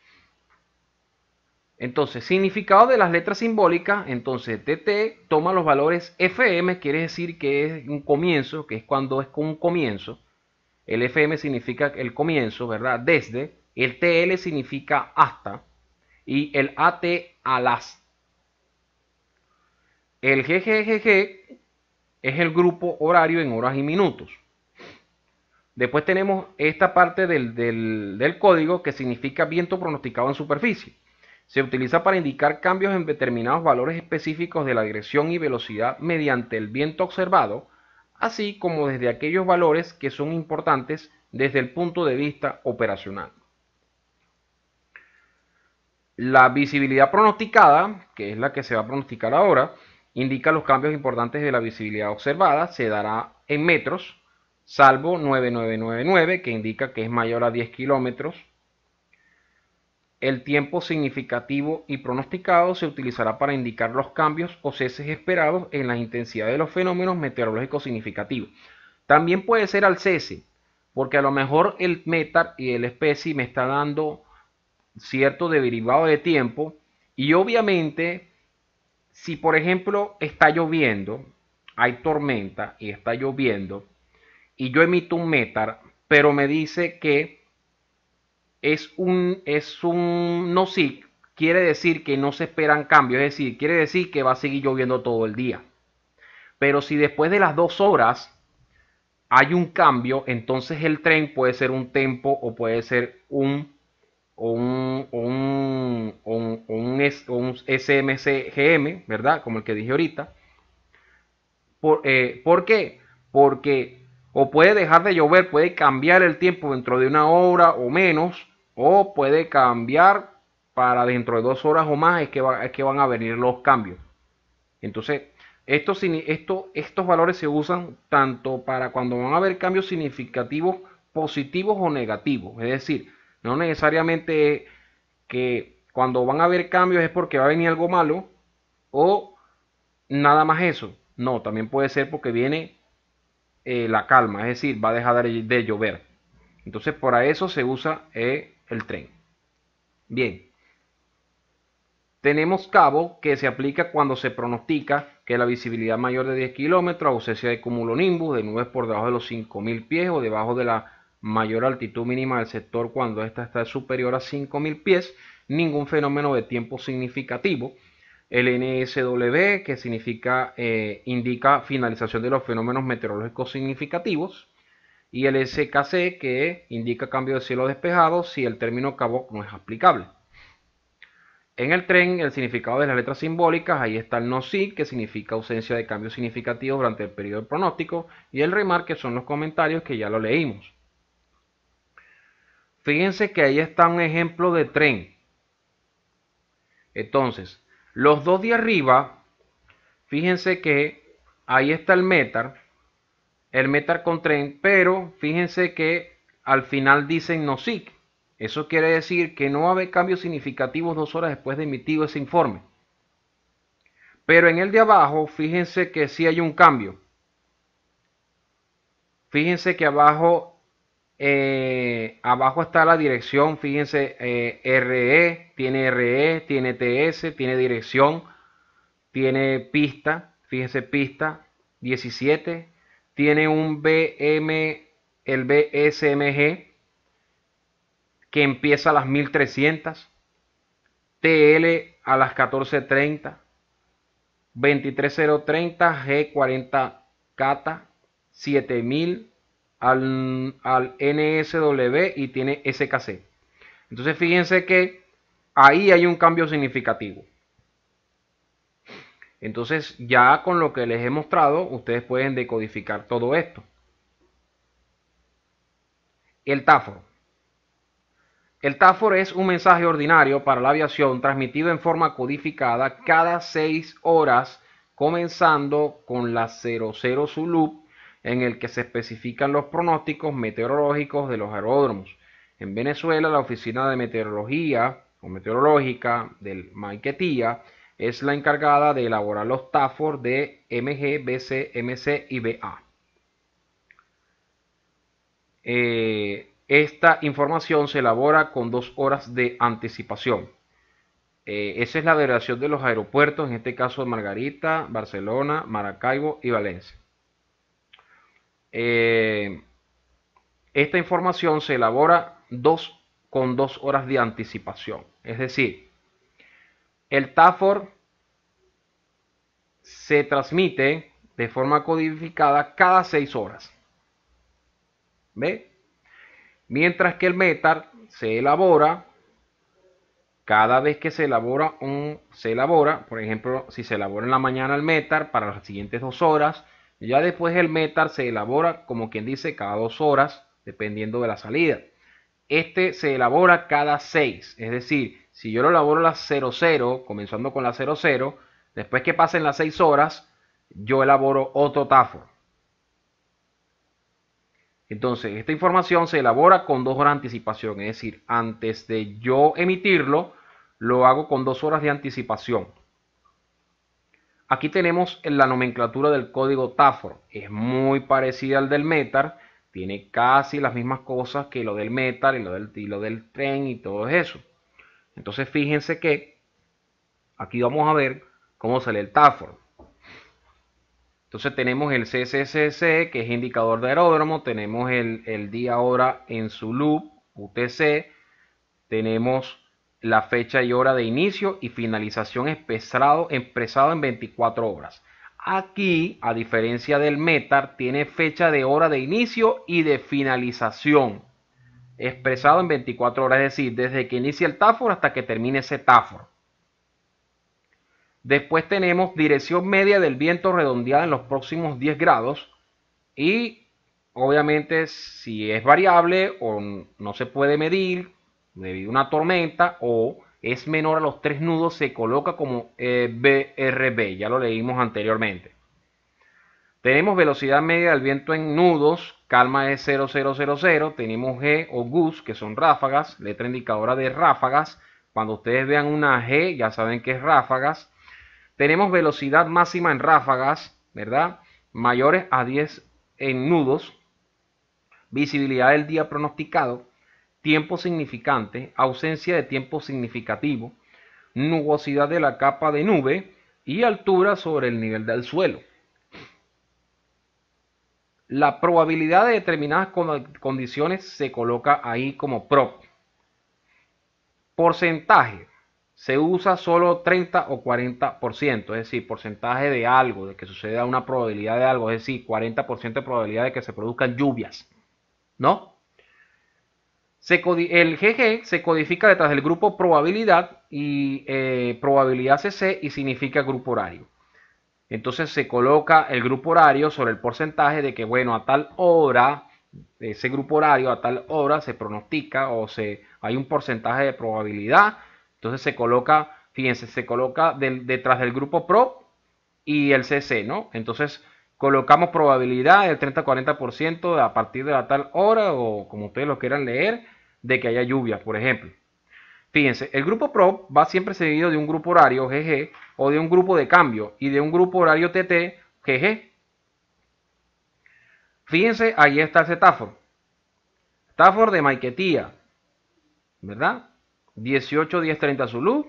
Entonces, significado de las letras simbólicas, entonces TT toma los valores FM, quiere decir que es un comienzo, que es cuando es con un comienzo. El FM significa el comienzo, ¿verdad? Desde. El TL significa hasta. Y el AT a las. El GGGG es el grupo horario en horas y minutos. Después tenemos esta parte del código que significa viento pronosticado en superficie. Se utiliza para indicar cambios en determinados valores específicos de la dirección y velocidad mediante el viento observado, así como desde aquellos valores que son importantes desde el punto de vista operacional. La visibilidad pronosticada, que es la que se va a pronosticar ahora, indica los cambios importantes de la visibilidad observada, se dará en metros, salvo 9999, que indica que es mayor a 10 kilómetros. El tiempo significativo y pronosticado se utilizará para indicar los cambios o ceses esperados en la intensidad de los fenómenos meteorológicos significativos. También puede ser al cese, porque a lo mejor el METAR y el especie me está dando cierto derivado de tiempo y obviamente si por ejemplo está lloviendo, hay tormenta y está lloviendo y yo emito un METAR, pero me dice que es un no sí, quiere decir que no se esperan cambios, es decir, quiere decir que va a seguir lloviendo todo el día. Pero si después de las 2 horas hay un cambio, entonces el tren puede ser un tempo o puede ser un SMCGM, ¿verdad? Como el que dije ahorita. ¿Por qué? Porque o puede dejar de llover, puede cambiar el tiempo dentro de una hora o menos, o puede cambiar para dentro de 2 horas o más es que van a venir los cambios. Entonces, estos valores se usan tanto para cuando van a haber cambios significativos positivos o negativos. Es decir, no necesariamente que cuando van a haber cambios es porque va a venir algo malo o nada más eso. No, también puede ser porque viene la calma, es decir, va a dejar de llover. Entonces, para eso se usa el tren. Bien, tenemos cabo, que se aplica cuando se pronostica que la visibilidad mayor de 10 kilómetros, ausencia de cumulonimbus, de nubes por debajo de los 5.000 pies o debajo de la mayor altitud mínima del sector cuando ésta está superior a 5.000 pies, ningún fenómeno de tiempo significativo. El NSW, que significa, indica finalización de los fenómenos meteorológicos significativos. Y el SKC, que indica cambio de cielo despejado si el término cabo no es aplicable. En el tren, el significado de las letras simbólicas, ahí está el no-sig, que significa ausencia de cambios significativos durante el periodo de pronóstico, y el remar, que son los comentarios que ya lo leímos. Fíjense que ahí está un ejemplo de tren. Entonces, los dos de arriba, fíjense que ahí está el metar con tren, pero fíjense que al final dicen no-sig. Eso quiere decir que no va a haber cambios significativos 2 horas después de emitido ese informe. Pero en el de abajo, fíjense que sí hay un cambio. Fíjense que abajo está la dirección. Fíjense, RE, tiene TS, tiene dirección, tiene pista. Fíjense, pista 17. Tiene un el BSMG que empieza a las 1300. TL a las 14:30. 23030 G40 CATA 7000 al NSW y tiene SKC. Entonces fíjense que ahí hay un cambio significativo. Entonces ya con lo que les he mostrado ustedes pueden decodificar todo esto. El TAFOR. El TAFOR es un mensaje ordinario para la aviación transmitido en forma codificada cada 6 horas, comenzando con la 00 Zulu, en el que se especifican los pronósticos meteorológicos de los aeródromos. En Venezuela, la Oficina de Meteorología o Meteorológica del Maiquetía es la encargada de elaborar los TAFOR de MG, BC, MC y BA. Esta información se elabora con 2 horas de anticipación. Esa es la duración de los aeropuertos, en este caso de Margarita, Barcelona, Maracaibo y Valencia. Esta información se elabora con 2 horas de anticipación. Es decir, el TAFOR se transmite de forma codificada cada 6 horas. ¿Ve? Mientras que el METAR se elabora cada vez que se elabora, por ejemplo, si se elabora en la mañana el METAR para las siguientes 2 horas, ya después el METAR se elabora, como quien dice, cada 2 horas, dependiendo de la salida. Este se elabora cada 6, es decir, si yo lo elaboro a las 00, comenzando con la 00, después que pasen las 6 horas, yo elaboro otro TAFOR. Entonces, esta información se elabora con 2 horas de anticipación, es decir, antes de yo emitirlo, lo hago con 2 horas de anticipación. Aquí tenemos la nomenclatura del código TAFOR. Es muy parecida al del METAR, tiene casi las mismas cosas que lo del METAR y lo del tren y todo eso. Entonces, fíjense que aquí vamos a ver cómo sale el TAFOR. Entonces tenemos el CCCC, que es indicador de aeródromo, tenemos el día hora en su loop, UTC, tenemos la fecha y hora de inicio y finalización expresado en 24 horas. Aquí, a diferencia del METAR, tiene fecha de hora de inicio y de finalización, expresado en 24 horas, es decir, desde que inicia el TAFOR hasta que termine ese TAFOR. Después tenemos dirección media del viento redondeada en los próximos 10 grados. Y obviamente si es variable o no se puede medir debido a una tormenta o es menor a los 3 nudos, se coloca como BRB. Ya lo leímos anteriormente. Tenemos velocidad media del viento en nudos, calma es 0000. Tenemos G o GUS, que son ráfagas, letra indicadora de ráfagas. Cuando ustedes vean una G, ya saben que es ráfagas. Tenemos velocidad máxima en ráfagas, ¿verdad? Mayores a 10 en nudos. Visibilidad del día pronosticado. Tiempo significante. Ausencia de tiempo significativo. Nubosidad de la capa de nube. Y altura sobre el nivel del suelo. La probabilidad de determinadas condiciones se coloca ahí como prop. Porcentaje. Se usa solo 30 o 40%, es decir, porcentaje de algo, de que suceda una probabilidad de algo, es decir, 40% de probabilidad de que se produzcan lluvias, ¿no? El GG se codifica detrás del grupo probabilidad y probabilidad CC y significa grupo horario. Entonces se coloca el grupo horario sobre el porcentaje de que, bueno, a tal hora, ese grupo horario a tal hora se pronostica o hay un porcentaje de probabilidad. Entonces se coloca, fíjense, se coloca detrás del grupo PRO y el CC, ¿no? Entonces colocamos probabilidad del 30-40% a partir de la tal hora o como ustedes lo quieran leer, de que haya lluvia, por ejemplo. Fíjense, el grupo PRO va siempre seguido de un grupo horario GG o de un grupo de cambio y de un grupo horario TT GG. Fíjense, ahí está el cetáforo. Cetáforo de Maiquetía, ¿verdad? 18-10-30 Zulu,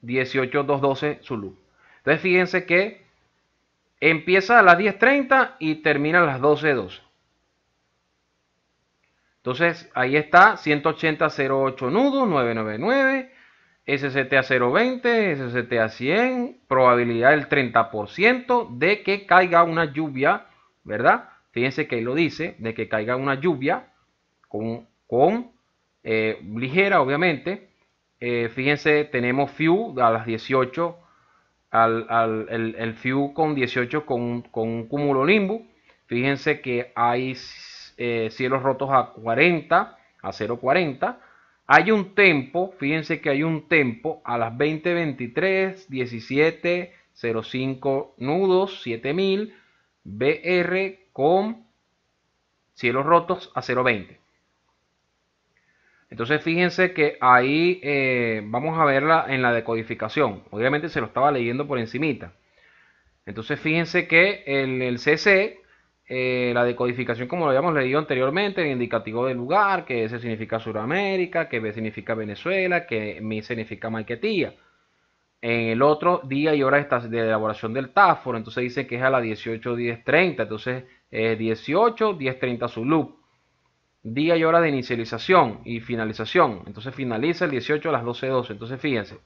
18-2-12 Zulu. Entonces fíjense que empieza a las 10:30 y termina a las 12:12. Entonces ahí está 180-08 nudos, 999. SCT a 0.20, SCT a 100, probabilidad del 30% de que caiga una lluvia, ¿verdad? Fíjense que ahí lo dice, de que caiga una lluvia con ligera, obviamente. Fíjense, tenemos FIU a las 18, el FIU con 18 con un cumulonimbus. Fíjense que hay cielos rotos a 40, a 0.40. Hay un tempo, fíjense que hay un tempo a las 20:23, 17:05 nudos, 7000, BR con cielos rotos a 0.20. Entonces fíjense que ahí vamos a verla en la decodificación. Obviamente se lo estaba leyendo por encimita. Entonces fíjense que en el CC, la decodificación como lo habíamos leído anteriormente, el indicativo del lugar, que S significa Sudamérica, que B significa Venezuela, que MI significa Maiquetía. En el otro, día y hora de elaboración del TAFOR, entonces dice que es a las 18:10:30, entonces 18:10:30 Zulu. Día y hora de inicialización y finalización, entonces finaliza el 18 a las 12:12, entonces fíjense.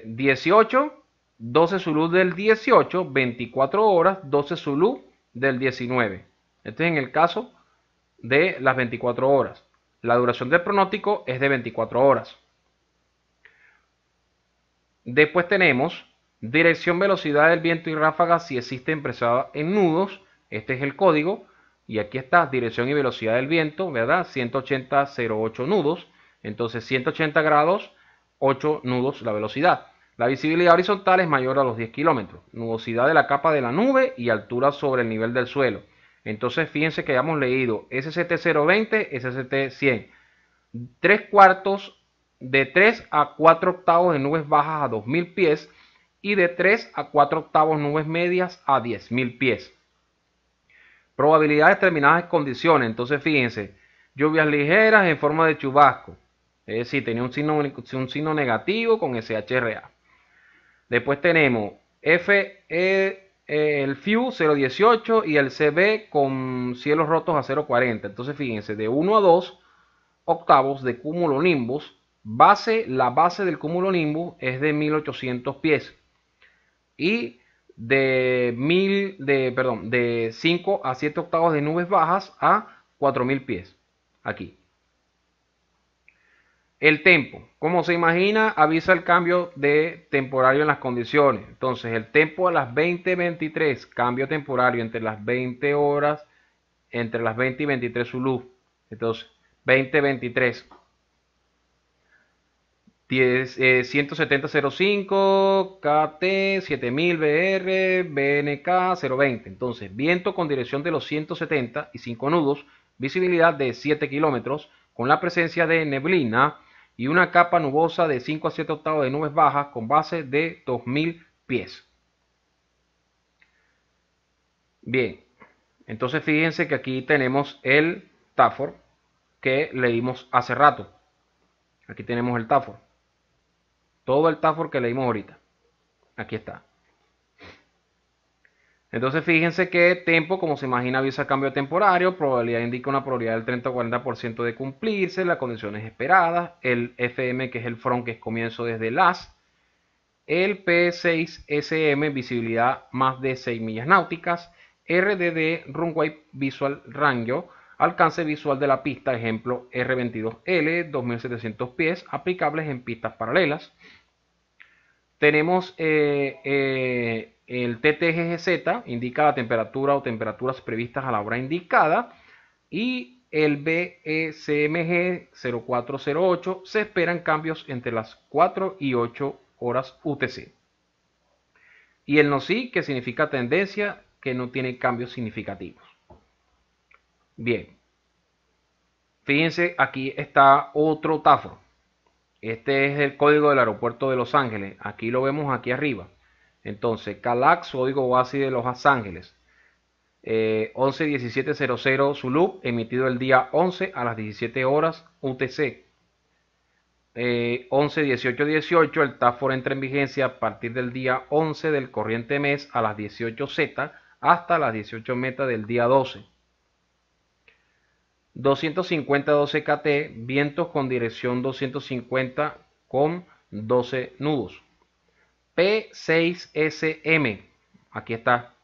18, 12 Zulu del 18, 24 horas, 12 Zulu del 19. Este es en el caso de las 24 horas. La duración del pronóstico es de 24 horas. Después tenemos dirección, velocidad del viento y ráfagas si existe expresada en nudos. Este es el código. Y aquí está dirección y velocidad del viento, ¿verdad? 180-08 nudos. Entonces 180 grados, 8 nudos la velocidad. La visibilidad horizontal es mayor a los 10 kilómetros. Nubosidad de la capa de la nube y altura sobre el nivel del suelo. Entonces fíjense que hayamos leído SCT 020, SCT 100. 3/4 de 3 a 4 octavos de nubes bajas a 2000 pies y de 3 a 4 octavos nubes medias a 10.000 pies. Probabilidad de determinadas condiciones. Entonces fíjense, lluvias ligeras en forma de chubasco. Es decir, tenía un signo negativo con SHRA. Después tenemos el FIU 0.18 y el CB con cielos rotos a 0.40. Entonces fíjense, de 1 a 2 octavos de cumulonimbus. La base del cumulonimbus es de 1800 pies. Y de 5 a 7 octavos de nubes bajas a 4000 pies. Aquí. El tempo, como se imagina, avisa el cambio de temporario en las condiciones. Entonces, el tempo a las 20:23, cambio temporario entre las 20 horas, entre las 20 y 23 Zulu. Entonces, 20:23. 170.05 KT 7000 BR BNK 020. Entonces, viento con dirección de los 170 y 5 nudos, visibilidad de 7 kilómetros, con la presencia de neblina y una capa nubosa de 5 a 7 octavos de nubes bajas con base de 2000 pies. Bien, entonces fíjense que aquí tenemos el TAFOR que leímos hace rato. Aquí tenemos el TAFOR. Todo el TAFOR que leímos ahorita. Aquí está. Entonces fíjense que tempo, como se imagina, avisa cambio temporario, probabilidad indica una probabilidad del 30 o 40% de cumplirse, las condiciones esperadas, el FM, que es el front, que es comienzo desde las, el P6SM, visibilidad más de 6 millas náuticas, RDD, Runway Visual Rango, alcance visual de la pista, ejemplo R22L, 2700 pies, aplicables en pistas paralelas. Tenemos el TTGZ, indica la temperatura o temperaturas previstas a la hora indicada. Y el BECMG 0408 se esperan cambios entre las 4 y 8 horas UTC. Y el NOSI, que significa tendencia, que no tiene cambios significativos. Bien, fíjense, aquí está otro TAFO. Este es el código del aeropuerto de Los Ángeles. Aquí lo vemos aquí arriba. Entonces, CALAX, código base de Los Ángeles. 11-1700 Zulu, emitido el día 11 a las 17 horas UTC. 11-18-18, el TAFOR entra en vigencia a partir del día 11 del corriente mes a las 18 Z hasta las 18 metas del día 12. 250-12 KT, vientos con dirección 250 con 12 nudos. P6SM, aquí está,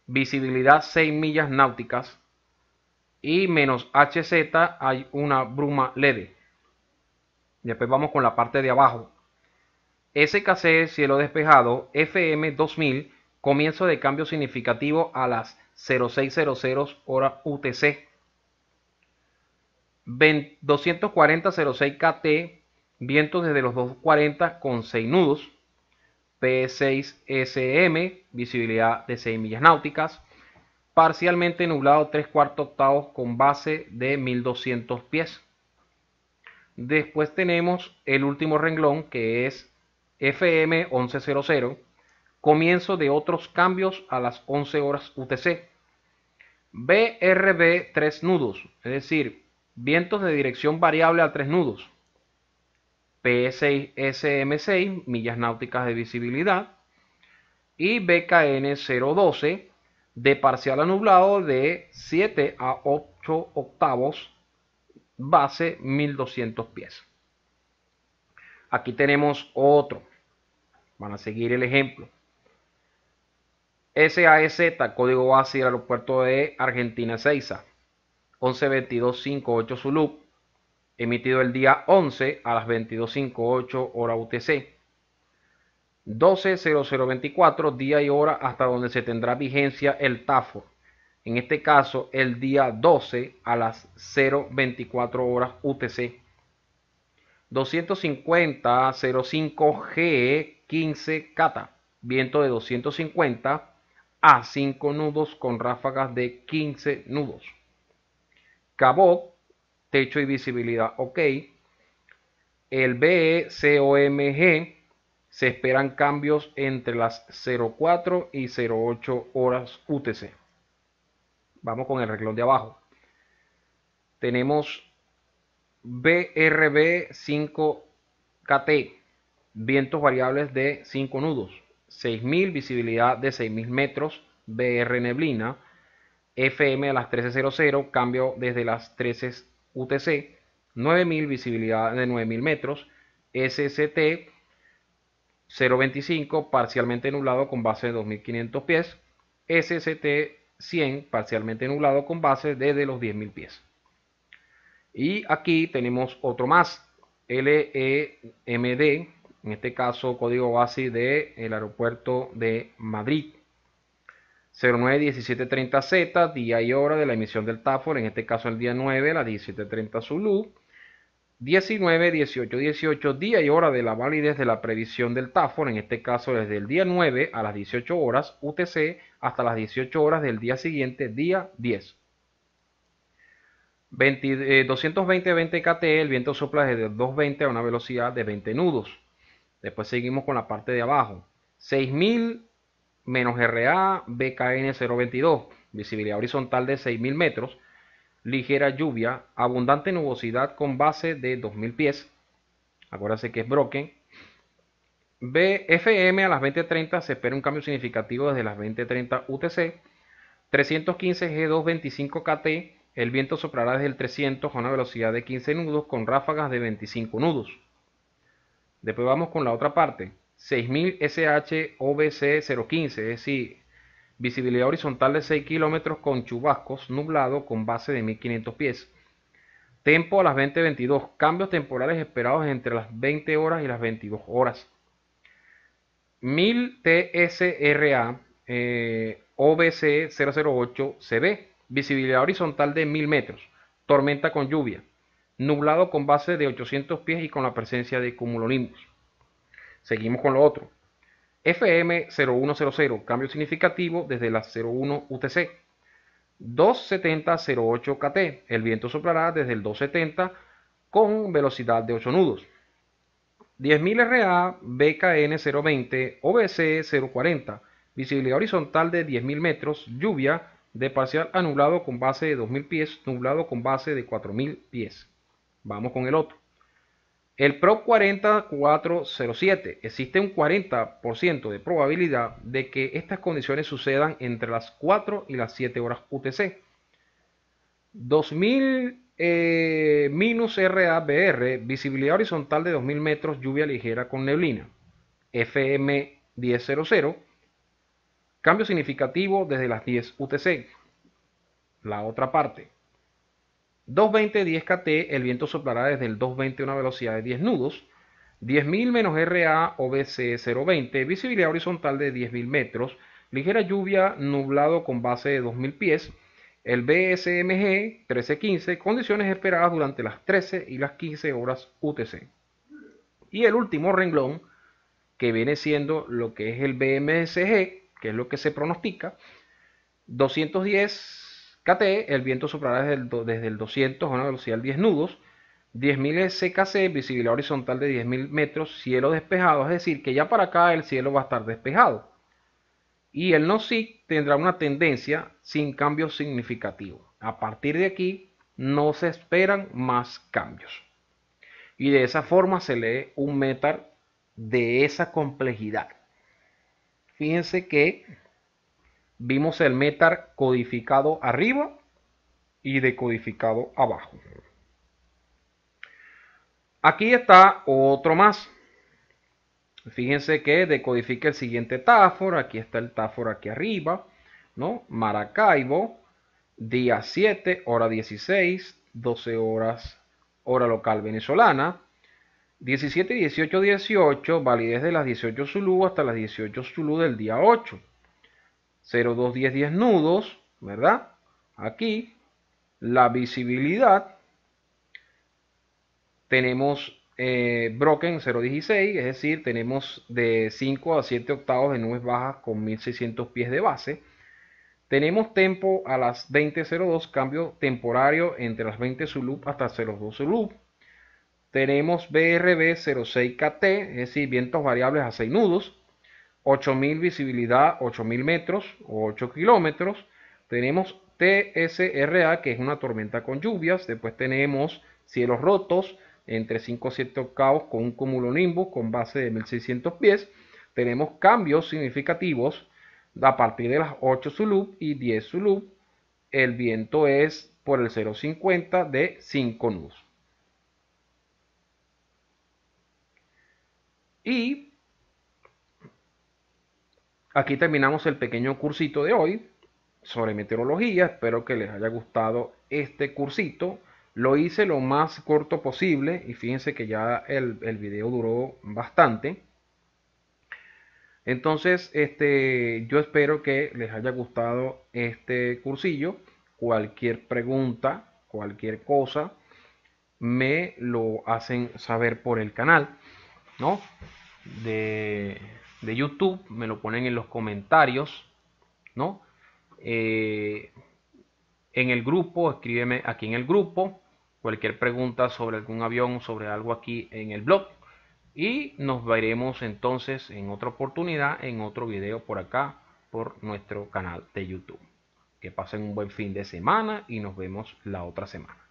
visibilidad 6 millas náuticas y menos HZ hay una bruma leve. Después vamos con la parte de abajo. SKC, cielo despejado, FM 2000, comienzo de cambio significativo a las 0600 hora UTC. 240-06 KT, vientos desde los 240 con 6 nudos. P6SM, visibilidad de 6 millas náuticas. Parcialmente nublado 3/4 octavos con base de 1200 pies. Después tenemos el último renglón, que es FM 1100, comienzo de otros cambios a las 11 horas UTC. BRB 3 nudos, es decir, vientos de dirección variable a 3 nudos. P6SM6, millas náuticas de visibilidad. Y BKN 012, de parcial a nublado de 7 a 8 octavos, base 1200 pies. Aquí tenemos otro. Van a seguir el ejemplo. SAS, código base del aeropuerto de Argentina Ezeiza. 11-22-58 Zulu. Emitido el día 11 a las 22:58 hora UTC. 12:0024, día y hora hasta donde se tendrá vigencia el TAFOR. En este caso, el día 12 a las 0:24 horas UTC. 250-05G 15 Cata, viento de 250 a 5 nudos con ráfagas de 15 nudos. Cabot, techo y visibilidad ok. El BECOMG, se esperan cambios entre las 04 y 08 horas UTC. Vamos con el renglón de abajo. Tenemos BRB 5 KT, vientos variables de 5 nudos, 6000, visibilidad de 6000 metros, BR neblina, FM a las 13:00, cambio desde las 13 UTC, 9000, visibilidad de 9000 metros, SST 0.25, parcialmente nublado con base de 2500 pies, SST 100, parcialmente nublado con base desde los 10.000 pies. Y aquí tenemos otro más, LEMD, en este caso código base del aeropuerto de Madrid. 09-1730 Z, día y hora de la emisión del TAFOR, en este caso el día 9 a las 17:30 Zulu. 19, 18, 18, día y hora de la validez de la previsión del TAFOR, en este caso desde el día 9 a las 18 horas UTC hasta las 18 horas del día siguiente, día 10. 220 20 kT, el viento sopla desde 220 a una velocidad de 20 nudos. Después seguimos con la parte de abajo. 6000 menos RA BKN 022, visibilidad horizontal de 6000 metros, ligera lluvia, abundante nubosidad con base de 2000 pies. Acuérdense que es broken. BFM a las 20:30 se espera un cambio significativo desde las 20:30 UTC. 315 G225 KT, el viento soplará desde el 300 a una velocidad de 15 nudos con ráfagas de 25 nudos. Después vamos con la otra parte. 6000 SH OBC 015, es decir, visibilidad horizontal de 6 kilómetros con chubascos, nublado con base de 1500 pies. Tempo a las 20:22, cambios temporales esperados entre las 20 horas y las 22 horas. 1000 TSRA OBC 008 CB, visibilidad horizontal de 1000 metros, tormenta con lluvia, nublado con base de 800 pies y con la presencia de cumulonimbus. Seguimos con lo otro. FM 0100, cambio significativo desde las 01 UTC. 270 08 KT, el viento soplará desde el 270 con velocidad de 8 nudos. 10.000 RA BKN 020 OBC 040, visibilidad horizontal de 10.000 metros, lluvia de parcial a nublado con base de 2.000 pies, nublado con base de 4.000 pies. Vamos con el otro. El PRO 4407, existe un 40% de probabilidad de que estas condiciones sucedan entre las 4 y las 7 horas UTC. 2000 RABR, visibilidad horizontal de 2000 metros, lluvia ligera con neblina. FM 1000, cambio significativo desde las 10 UTC. La otra parte. 220 10 KT, el viento soplará desde el 220 a una velocidad de 10 nudos. 10.000 menos RA OBC 020, visibilidad horizontal de 10.000 metros, ligera lluvia, nublado con base de 2.000 pies. El BSMG 1315, condiciones esperadas durante las 13 y las 15 horas UTC. Y el último renglón, que viene siendo lo que es el BMSG, que es lo que se pronostica. 210 KT, el viento soplará desde el 200 a una velocidad de 10 nudos. 10.000 SKC, visibilidad horizontal de 10.000 metros, cielo despejado, es decir, que ya para acá el cielo va a estar despejado. Y el NOSIC tendrá una tendencia sin cambios significativos. A partir de aquí no se esperan más cambios. Y de esa forma se lee un METAR de esa complejidad. Fíjense que vimos el METAR codificado arriba y decodificado abajo. Aquí está otro más. Fíjense que decodifica el siguiente TAFOR. Aquí está el TAFOR aquí arriba, ¿no? Maracaibo, día 7, hora 16, 12 horas, hora local venezolana. 17, 18, 18, validez de las 18 Zulu hasta las 18 Zulu del día 8. 02, 10, 10 nudos, ¿verdad? Aquí, la visibilidad. Tenemos broken 0.16, es decir, tenemos de 5 a 7 octavos de nubes bajas con 1600 pies de base. Tenemos tempo a las 20:02, cambio temporario entre las 20 Zulu hasta 02 Zulu. Tenemos BRB 06 KT, es decir, vientos variables a 6 nudos. 8000 visibilidad, 8000 metros o 8 kilómetros. Tenemos TSRA, que es una tormenta con lluvias. Después tenemos cielos rotos entre 5 a 7 octavos con un cumulonimbus con base de 1600 pies. Tenemos cambios significativos a partir de las 8 Zulu y 10 Zulu. El viento es por el 0.50 de 5 nudos. Y aquí terminamos el pequeño cursito de hoy sobre meteorología. Espero que les haya gustado este cursito. Lo hice lo más corto posible y fíjense que ya el video duró bastante. Entonces, yo espero que les haya gustado este cursillo. Cualquier pregunta, cualquier cosa, me lo hacen saber por el canal, ¿no? de YouTube, me lo ponen en los comentarios, ¿no? En el grupo, escríbeme aquí en el grupo, cualquier pregunta sobre algún avión, sobre algo aquí en el blog. Y nos veremos entonces en otra oportunidad, en otro video por acá, por nuestro canal de YouTube. Que pasen un buen fin de semana y nos vemos la otra semana.